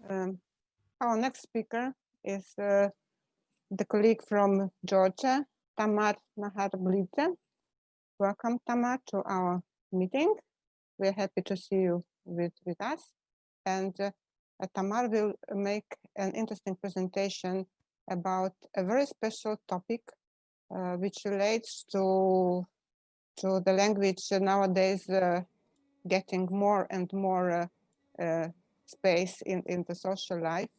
Our next speaker is the colleague from Georgia, Tamar Makharoblidze. Welcome, Tamar, to our meeting. We're happy to see you with us. And Tamar will make an interesting presentation about a very special topic which relates to the language nowadays getting more and more space in the social life.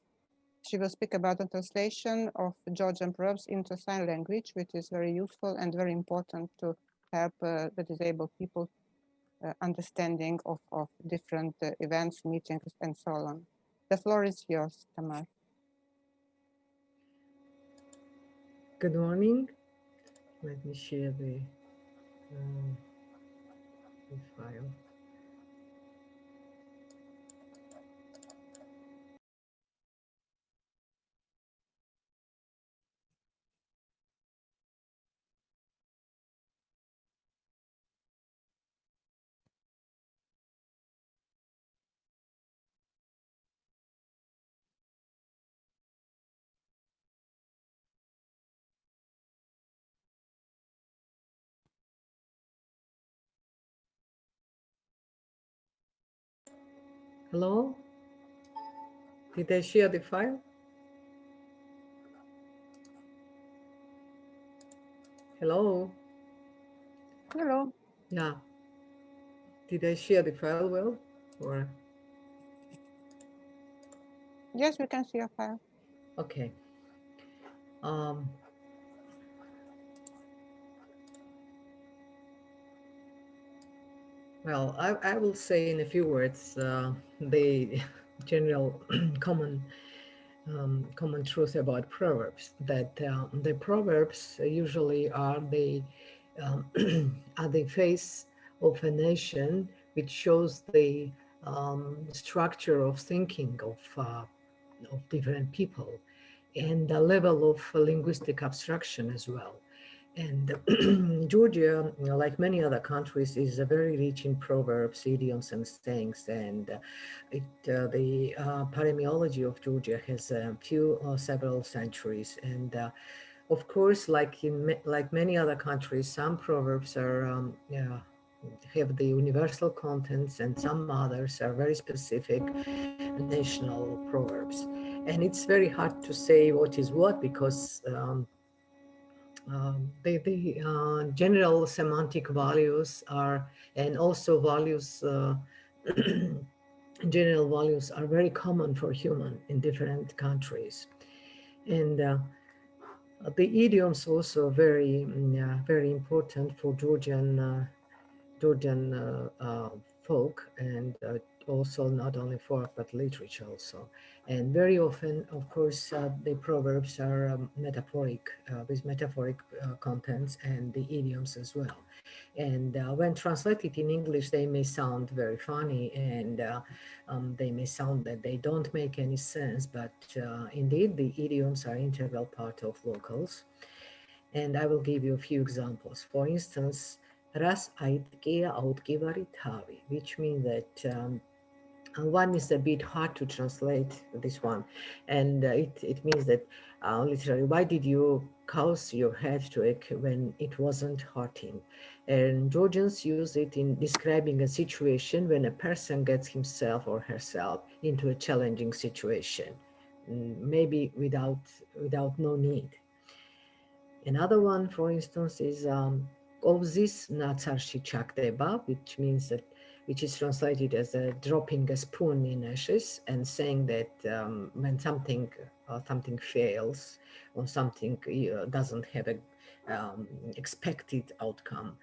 She will speak about the translation of Georgian Proverbs into sign language, which is very useful and very important to help the disabled people understanding of different events, meetings, and so on. The floor is yours, Tamar. Good morning. Let me share the file. Hello? Did I share the file? Hello? Hello. Yeah. Did I share the file well? Or? Yes, we can see your file. Okay. Well, I will say in a few words the general common truth about proverbs, that the proverbs usually are the are the face of a nation, which shows the structure of thinking of different people and the level of linguistic abstraction as well. And Georgia, like many other countries, is very rich in proverbs, idioms, and sayings. And the paremiology of Georgia has several centuries. And of course, like many other countries, some proverbs are have the universal contents, and some others are very specific national proverbs. And it's very hard to say what is what, because the general semantic values are, and also values, general values are very common for human in different countries. And the idioms also very, very important for Georgian folk, and also not only folk but literature also. And very often, of course, the proverbs are metaphoric, with metaphoric contents, and the idioms as well. And when translated in English, they may sound very funny, and they may sound that they don't make any sense, but indeed the idioms are integral part of locals. And I will give you a few examples. For instance, ras aitkia autkivari tavi, which means that one is a bit hard to translate, this one, and it means that literally, why did you cause your head to ache when it wasn't hurting? And Georgians use it in describing a situation when a person gets himself or herself into a challenging situation, maybe without no need. Another one, for instance, is Ovzis natsarshi chakdeba, which means that, which is translated as dropping a spoon in ashes, and saying that when something fails, or something doesn't have a expected outcome,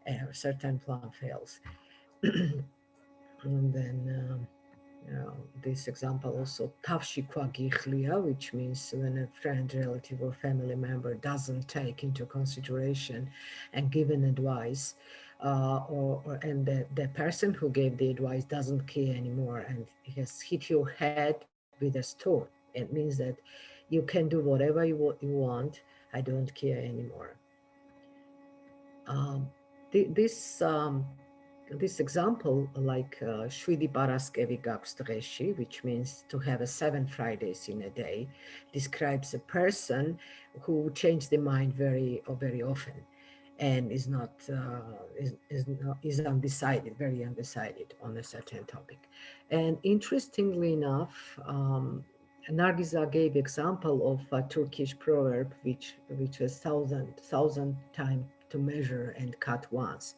a certain plan fails. And then this example also, tavshikwa gichlia, which means when a friend, relative, or family member doesn't take into consideration and give an advice, and the person who gave the advice doesn't care anymore, and has hit your head with a stone. It means that you can do whatever you want, I don't care anymore. this example, like Shvidi Paraskevi Gakstreshi, which means to have a 7 Fridays in a day, describes a person who changes the mind very often, and is not is undecided, very undecided on a certain topic. And interestingly enough, Nargiza gave example of a Turkish proverb which is thousand time to measure and cut once,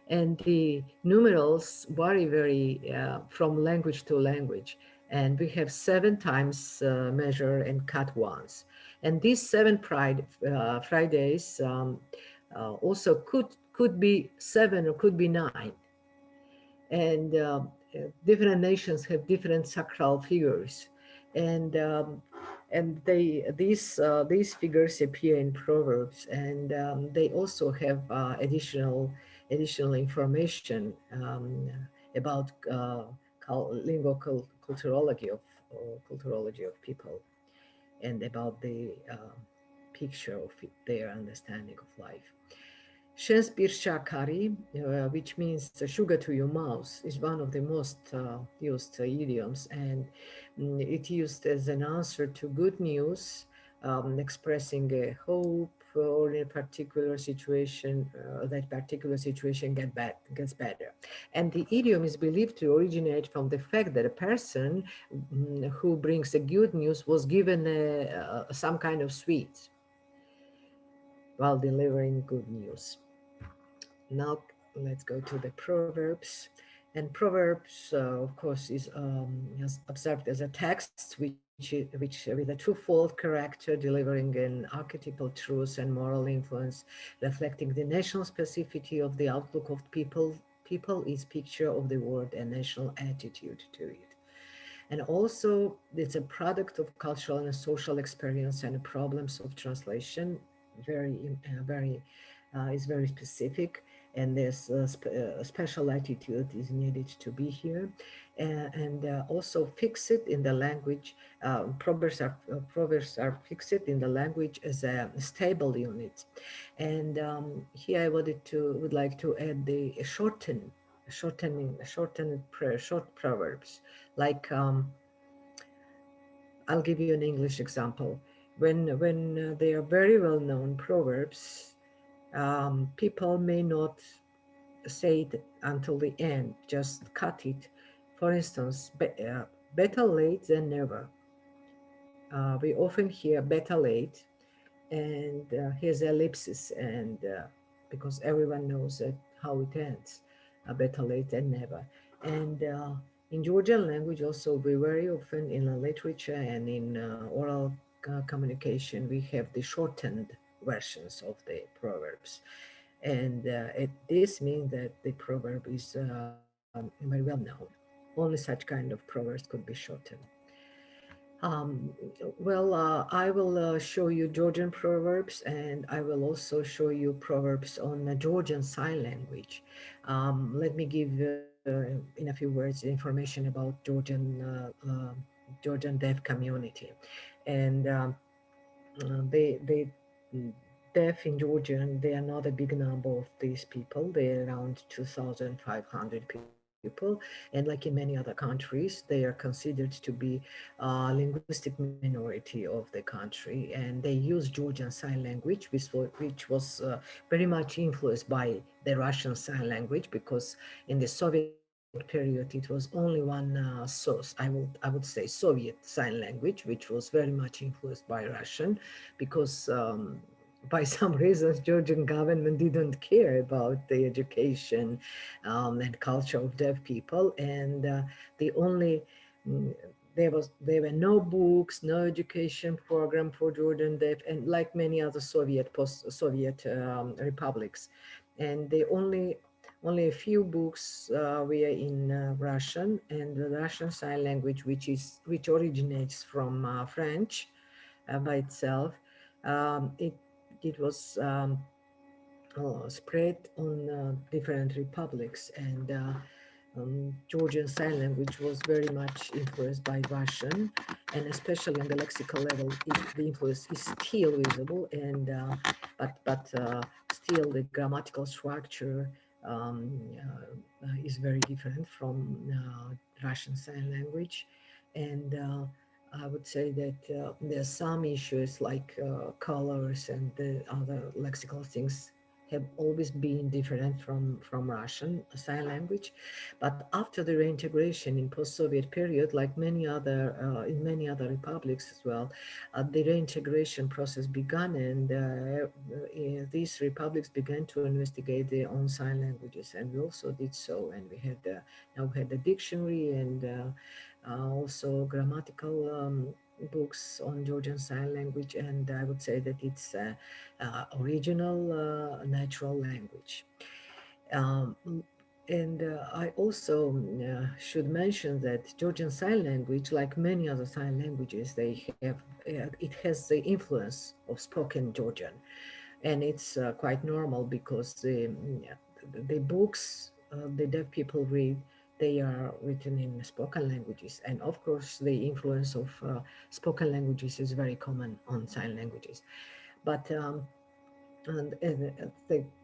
and the numerals vary very from language to language, and we have 7 times measure and cut once, and these Fridays also could be 7 or could be 9, and different nations have different sacral figures, and these figures appear in proverbs, and they also have additional information about culturology of people, and about the picture of their understanding of life. Shes bir shakari, which means sugar to your mouth, is one of the most used idioms, and it used as an answer to good news, expressing a hope or in a particular situation, that particular situation gets better. And the idiom is believed to originate from the fact that a person who brings the good news was given some kind of sweet while delivering good news. Now let's go to the Proverbs. And Proverbs, of course, is observed as a text which with a twofold character, delivering an archetypal truth and moral influence, reflecting the national specificity of the outlook of people. People is picture of the world and national attitude to it. And also, it's a product of cultural and social experience and problems of translation. Very is very specific, and there's a special attitude is needed to be here, and also fix it in the language. Proverbs are fixed in the language as a stable unit, and here I would like to add the short proverbs, like I'll give you an English example. When they are very well known proverbs, people may not say it until the end, just cut it. For instance, better late than never. We often hear better late, and here's ellipsis, and because everyone knows that how it ends, better late than never. And in Georgian language also, we very often in the literature and in oral communication, we have the shortened versions of the proverbs. And this means that the proverb is very well known. Only such kind of proverbs could be shortened. Um, I will show you Georgian proverbs, and I will also show you proverbs on the Georgian Sign Language. Let me give, in a few words, information about Georgian deaf community, and they deaf in Georgia. They are not a big number of these people. They're around 2,500 people, and like in many other countries, they are considered to be linguistic minority of the country, and they use Georgian Sign Language, which was very much influenced by the Russian Sign Language, because in the Soviet period it was only one source. I would say Soviet Sign Language, which was very much influenced by Russian, because by some reasons Georgian government didn't care about the education and culture of deaf people, and the only mm, there were no books, no education program for Georgian deaf, and like many other post-Soviet republics, and the only a few books were in Russian, and the Russian Sign Language, which originates from French by itself. It was spread on different republics, and Georgian Sign Language was very much influenced by Russian, and especially on the lexical level, the influence is still visible, and but still the grammatical structure um, is very different from Russian Sign Language. And I would say that there are some issues like colors and the other lexical things have always been different from Russian Sign Language. But after the reintegration in post-Soviet period, like many other, in many other republics as well, the reintegration process began, and these republics began to investigate their own sign languages, and we also did so. And we had now we had the dictionary and also grammatical books on Georgian Sign Language, and I would say that it's original natural language. Um, and I also should mention that Georgian Sign Language, like many other sign languages, it has the influence of spoken Georgian, and it's quite normal because the books the deaf people read, they are written in spoken languages, and of course the influence of spoken languages is very common on sign languages. But the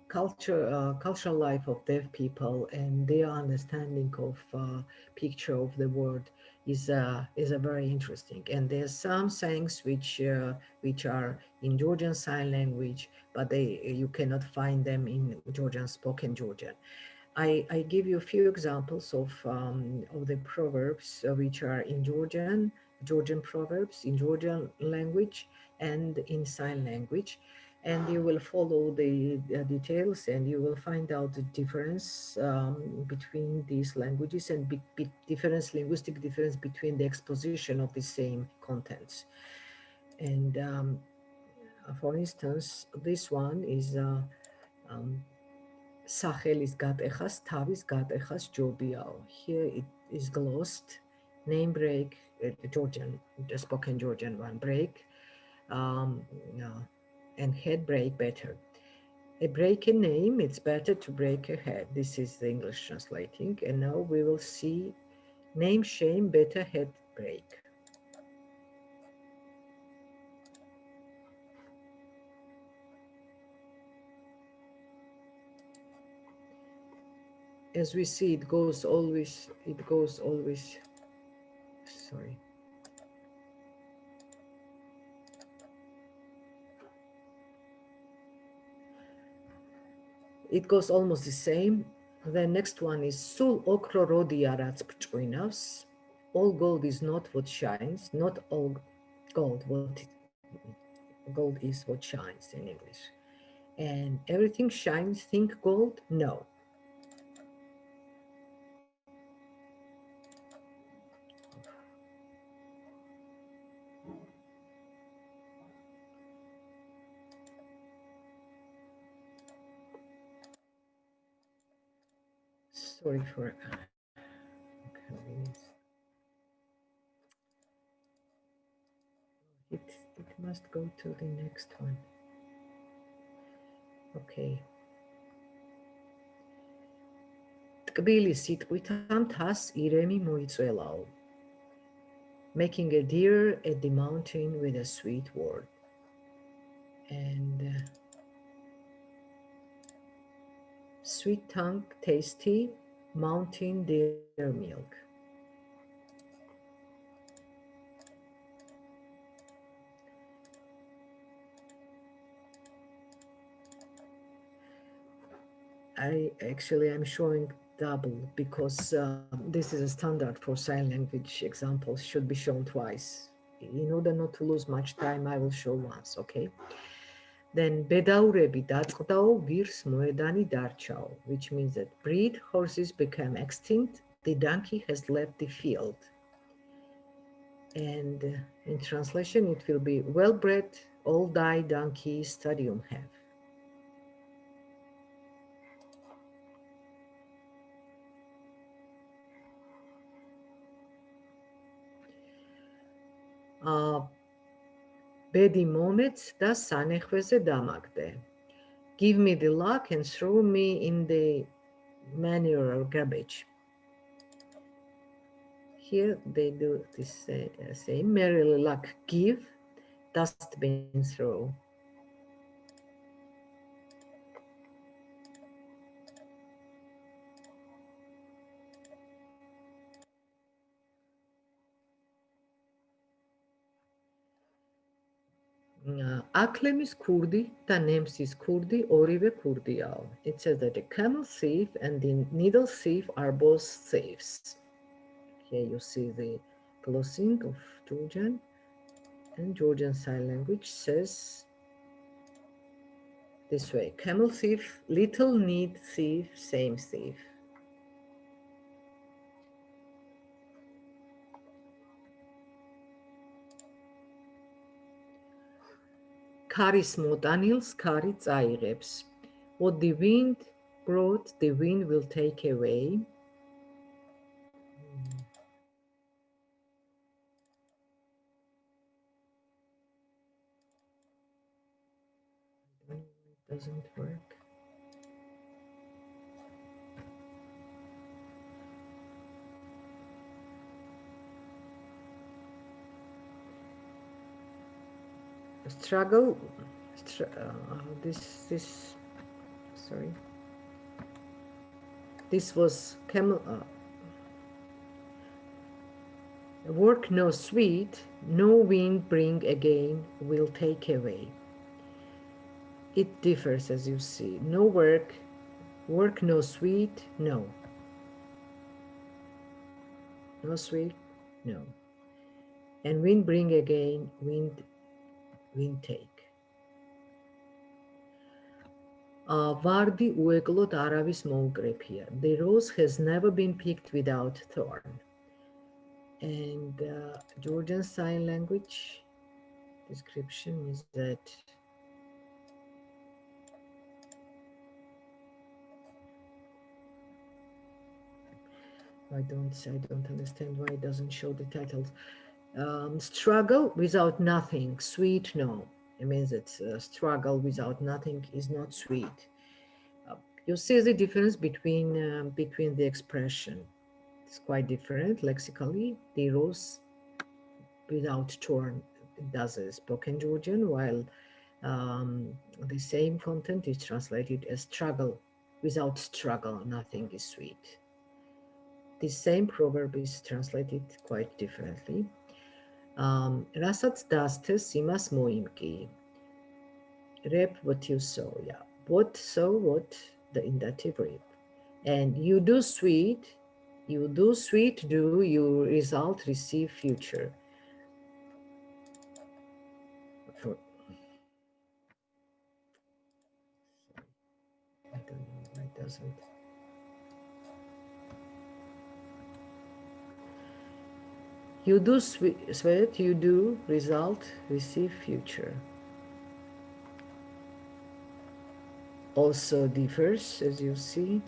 cultural life of deaf people and their understanding of picture of the world is a very interesting. And there's some sayings which are in Georgian Sign Language, but you cannot find them in Georgian spoken Georgian. I give you a few examples of the proverbs which are in Georgian proverbs in Georgian language and in sign language, and you will follow the details, and you will find out the difference between these languages, and linguistic difference between the exposition of the same contents. And for instance, this one is um, სახელის გატეხას, თავის გატეხას ჯობიაო. Here it is glossed. Name break, Georgian, the spoken Georgian one, break, no, and head break better. A break a name, it's better to break a head. This is the English translating. And now we will see name shame, better head break. As we see, it goes always, sorry. It goes almost the same. The next one is Sul okro rodia rats pchwinavs. All gold is not what shines, not all gold gold is what shines in English. And everything shines, think gold? No. Sorry for inconvenience. It must go to the next one. Okay. Tbilisi tqvitam tas iremi moitsvelao. Making a deer at the mountain with a sweet word. And sweet tongue, tasty, mountain deer milk. I'm showing double because this is a standard for sign language examples, should be shown twice. In order not to lose much time, I will show once, okay? Then bedaurebi daწყდაო, ვირს მოედანი დარჩაო, which means that breed horses become extinct, the donkey has left the field. And in translation, it will be well-bred, all die donkey stadium have. Bedi momets da sanexveze damagde. Give me the luck and throw me in the manure or garbage. Here they do this same. Merrily luck give, dustbin throw. Aklemis Kurdi და Nemsis Kurdi orive Kurdiao. It says that the camel thief and the needle thief are both thieves. Here you see the glossing of Georgian, and Georgian Sign Language says this way: camel thief, little need thief, same thief. Karis motanils, kari tsaireps. What the wind brought, the wind will take away. It doesn't work. Struggle. Sorry. This was camel. Work no sweet, no wind bring again, will take away. It differs, as you see. No work, work no sweet, no. No sweet, no. And wind bring again, wind take. Vardi ueklot aravis moukrephia. The rose has never been picked without thorn. And Georgian Sign Language description is that I don't understand why it doesn't show the titles. Struggle without nothing, sweet, no. It means that struggle without nothing is not sweet. You see the difference between the expression. It's quite different lexically. The rose without thorn does a spoken Georgian, while the same content is translated as struggle without struggle, nothing is sweet. The same proverb is translated quite differently. Raსაც დასთეს იმას მოიმკი. Reap what you sow, yeah. What sow, what the indative reap. And you do sweet, do, you result, receive, future. I don't know why it doesn't. You do sweat, you do, result, receive, future. Also differs, as you see.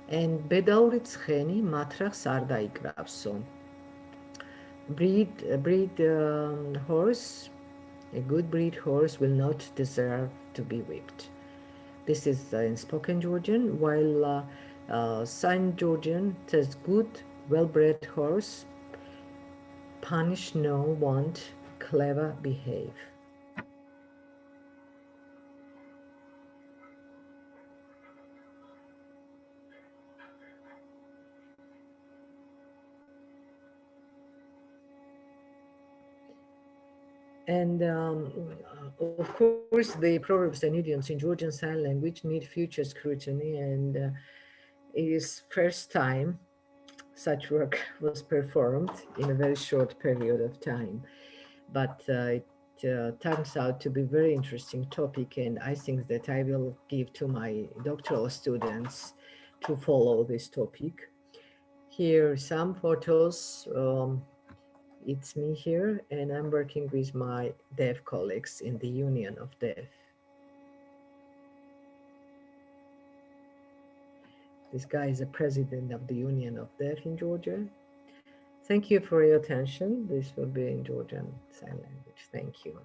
And bedauri ცხენი მატრახს არ დაიკრავსო. Breed horse, a good breed horse will not deserve to be whipped. This is in spoken Georgian, while Sign Georgian says good, well-bred horse, punish no, won't, clever, behave. And of course, the proverbs and idioms in Georgian Sign Language need future scrutiny, and it is first time such work was performed in a very short period of time. But it turns out to be a very interesting topic, and I think that I will give to my doctoral students to follow this topic. Here are some photos. It's me here, and I'm working with my deaf colleagues in the Union of Deaf. This guy is the president of the Union of Deaf in Georgia. Thank you for your attention. This will be in Georgian Sign Language. Thank you.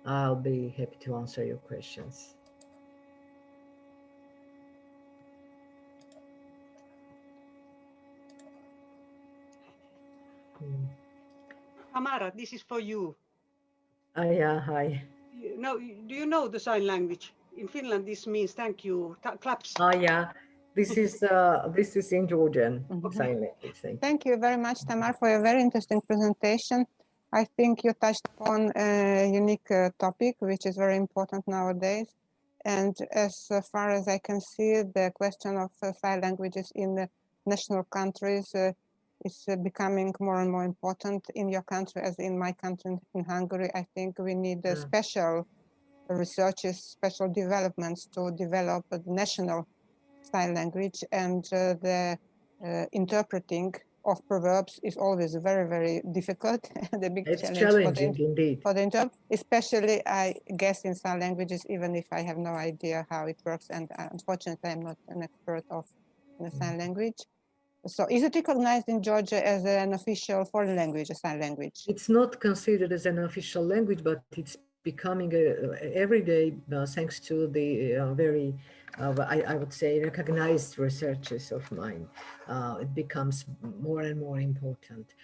I'll be happy to answer your questions. Tamara, this is for you. Yeah, hi. Do you know the sign language? In Finland, this means thank you. Claps. Yeah. This is in Georgian Sign Language. Thank you very much, Tamar, for your very interesting presentation. I think you touched upon a unique topic, which is very important nowadays. And as far as I can see, the question of sign languages in the national countries is becoming more and more important in your country as in my country, in Hungary. I think we need special researches, special developments to develop a national sign language, and the interpreting of proverbs is always very, very difficult and a big It's challenge challenging indeed. for the interpreter, especially I guess in sign languages, even if I have no idea how it works, and unfortunately I'm not an expert of the sign language. So is it recognized in Georgia as an official foreign language, a sign language? It's not considered as an official language, but it's becoming every day, thanks to the very, I would say, recognized researches of mine. It becomes more and more important.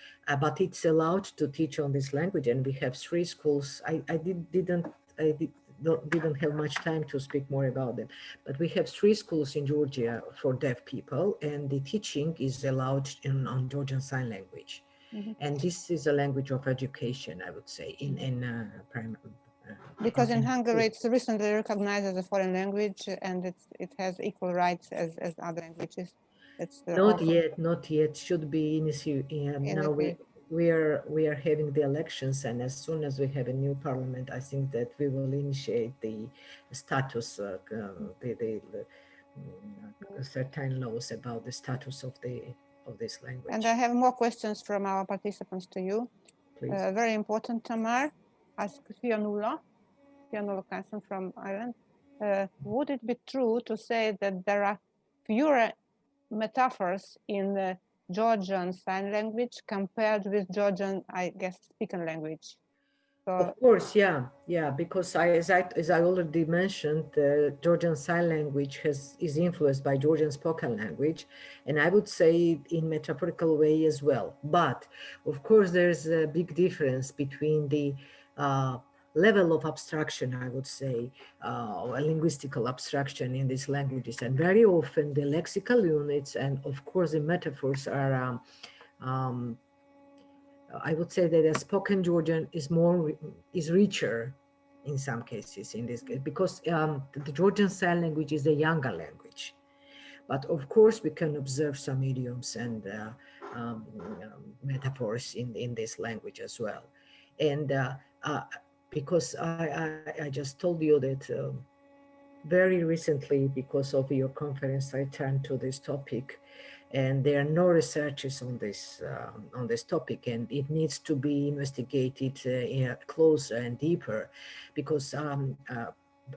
But it's allowed to teach on this language, and we have 3 schools. Didn't have much time to speak more about them, but we have 3 schools in Georgia for deaf people, and the teaching is allowed on Georgian Sign Language. And this is a language of education, I would say, in primary. Because in Hungary, it's recently recognized as a foreign language, and it has equal rights as other languages. It's Not yet. Should be now. We are having the elections, and as soon as we have a new parliament, I think that we will initiate the status, certain laws about the status of this language. And I have more questions from our participants to you. Please. Very important, Tamar. Ask Fianula Carson from Ireland. Would it be true to say that there are fewer metaphors in the Georgian Sign Language compared with Georgian, I guess, spoken language? So, of course, yeah, because as I already mentioned, the Georgian Sign Language is influenced by Georgian spoken language, and I would say in metaphorical way as well. But of course, there's a big difference between the level of abstraction, I would say, a linguistical abstraction in these languages, and very often the lexical units and of course the metaphors are. I would say that a spoken Georgian is richer in some cases in this case, because the Georgian Sign Language is a younger language. But of course, we can observe some idioms and metaphors in this language as well. And because I just told you that very recently, because of your conference, I turned to this topic, and there are no researches on this topic, and it needs to be investigated closer and deeper, because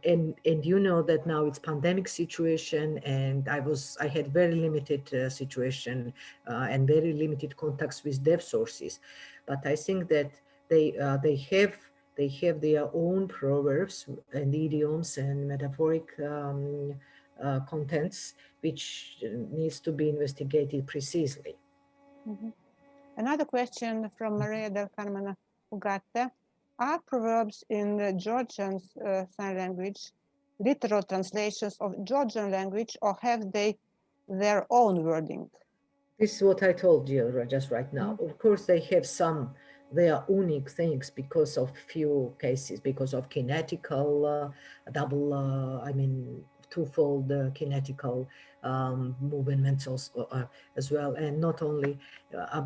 and you know that now it's pandemic situation, and I had very limited situation and very limited contacts with dev sources, but I think that they have their own proverbs and idioms and metaphoric contents, which needs to be investigated precisely. Another question from Maria del Carmen Ugarte. Are proverbs in the Georgian Sign Language literal translations of Georgian language, or have they their own wording? This is what I told you just right now. Of course, they have their unique things because of few cases, because of kinetical, twofold kinetical movements also, as well. And not only,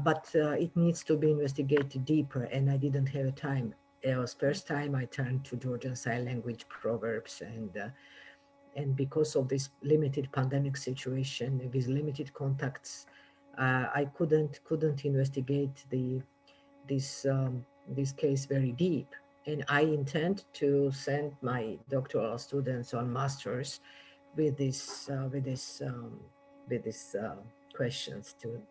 but it needs to be investigated deeper, and I didn't have time. It was first time I turned to Georgian Sign Language proverbs, and because of this limited pandemic situation with limited contacts, I couldn't investigate this case very deep, and I intend to send my doctoral students on masters with this questions to.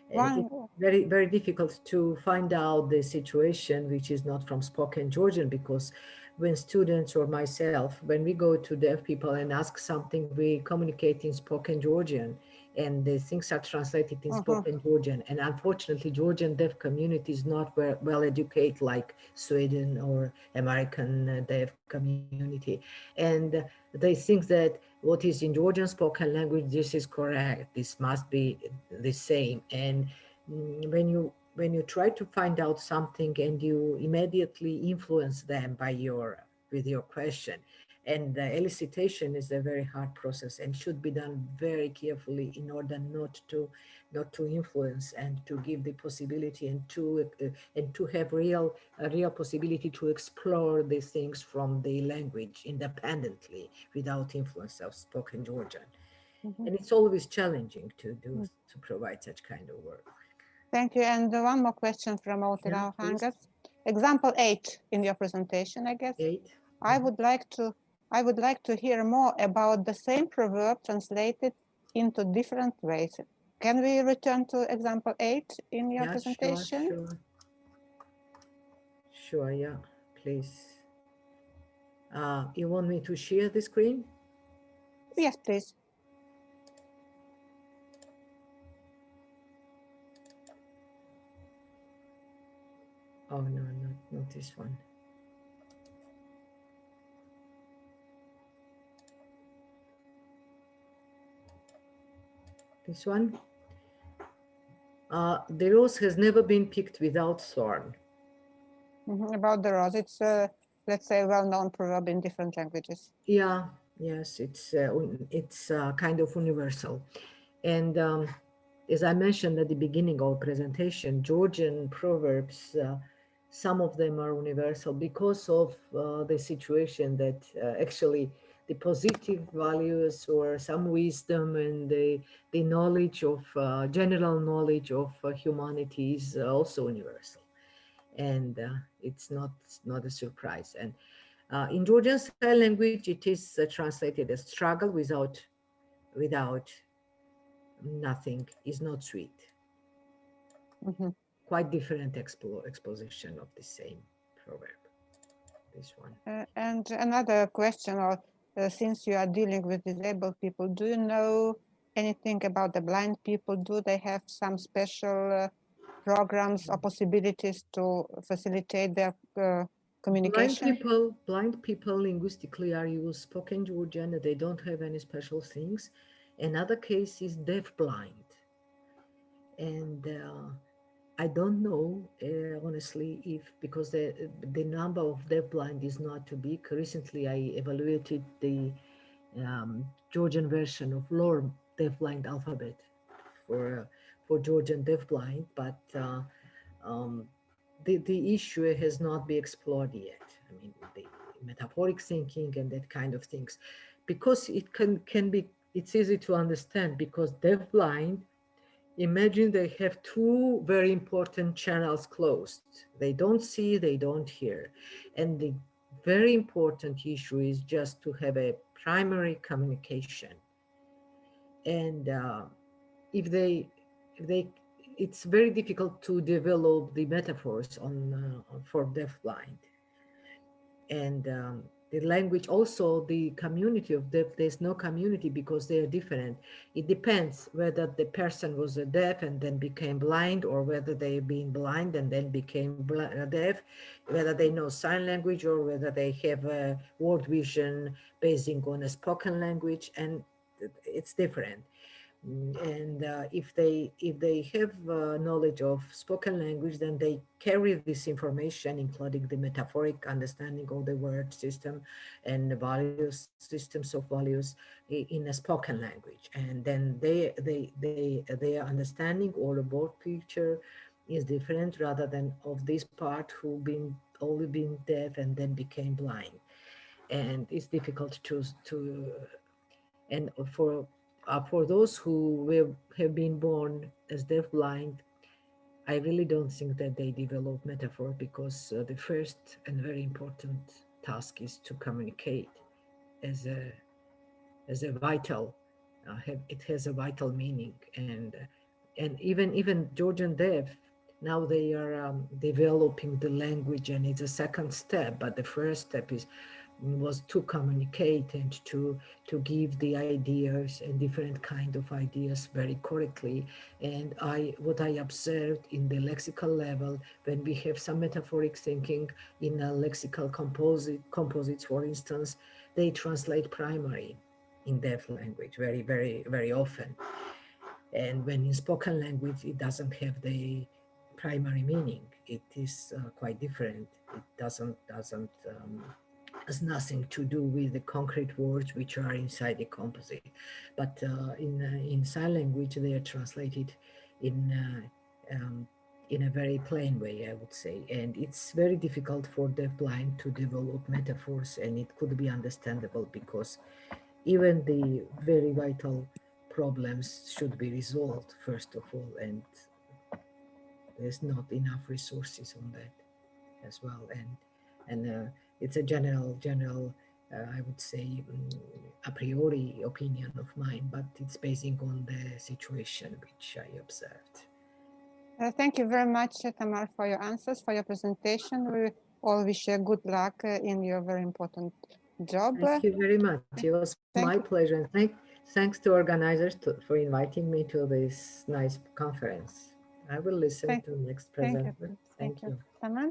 And it's very, very difficult to find out the situation which is not from spoken Georgian, because when students or myself, when we go to deaf people and ask something, we communicate in spoken Georgian, and the things are translated in spoken Georgian. And unfortunately, Georgian deaf community is not well educated like Sweden or American deaf community. And they think that what is in Georgian spoken language, this is correct, this must be the same. And when you when you try to find out something and you immediately influence them with your question. And the elicitation is a very hard process and should be done very carefully in order not to influence, and to give the possibility and to have a real possibility to explore these things from the language independently without influence of spoken Georgian. Mhm. And it's always challenging to provide such kind of work. Thank you. And one more question from Yeah, Outlaw please. Hangers. Example 8 in your presentation, I guess. 8. I would like to hear more about the same proverb translated into different ways. Can we return to example 8 in your Yeah, presentation? sure, yeah, please. You want me to share the screen? Yes, please. Oh, no, not this one. This one? The rose has never been picked without thorn. About the rose, it's let's say a well-known proverb in different languages. Yeah, yes, it's kind of universal. And as I mentioned at the beginning of the presentation, Georgian proverbs, some of them are universal because of the situation that actually the positive values or some wisdom and the knowledge of general knowledge of humanity is also universal. And it's not a surprise. And in Georgian Sign Language, it is translated as struggle without nothing is not sweet. Mm-hmm. Quite different exposition of the same proverb, this one. And another question, or since you are dealing with disabled people, do you know anything about the blind people? Do they have some special programs or possibilities to facilitate their communication? Blind people linguistically are used spoken Georgian. They don't have any special things. Another case is deaf-blind. And I don't know, honestly, if because the number of deafblind is not too big. Recently, I evaluated the Georgian version of lower deafblind alphabet for Georgian deafblind, but the issue has not been explored yet. I mean, the metaphoric thinking and that kind of things, because it can be. It's easy to understand because deafblind. Imagine they have two very important channels closed. They don't see, they don't hear. And the very important issue is just to have a primary communication. And if they, it's very difficult to develop the metaphors for deafblind. And the language, also the community of deaf, there's no community because they are different. It depends whether the person was a deaf and then became blind, or whether they've been blind and then became deaf, whether they know sign language or whether they have a word vision basing on a spoken language, and it's different. And if they have knowledge of spoken language, then they carry this information, including the metaphoric understanding of the word system and the values systems of values in a spoken language, and then their understanding or the word picture is different, rather than of this part who been only been deaf and then became blind. And it's difficult to and for those who have been born as deafblind, I really don't think that they develop metaphor, because the first and very important task is to communicate as a vital. It has a vital meaning, and even Georgian deaf, now they are developing the language, and it's a second step. But the first step was to communicate and to give the ideas and different kind of ideas very correctly. And what I observed in the lexical level, when we have some metaphoric thinking in a lexical composites, for instance, they translate primary in deaf language very often. And when in spoken language, it doesn't have primary meaning. It is quite different. It has nothing to do with the concrete words which are inside the composite. But in sign language, they are translated in in a very plain way, I would say. And it's very difficult for deafblind to develop metaphors, and it could be understandable because even the very vital problems should be resolved first of all, and there's not enough resources on that as well. And it's a general I would say a priori opinion of mine, but it's basing on the situation which I observed. Thank you very much, Tamar, for your answers, for your presentation. We all wish you good luck in your very important job. Thank you very much. It was Thank my you. pleasure. And thanks to organizers for inviting me to this nice conference. I will listen to the next Thank you. presenter. Thank you, Tamar.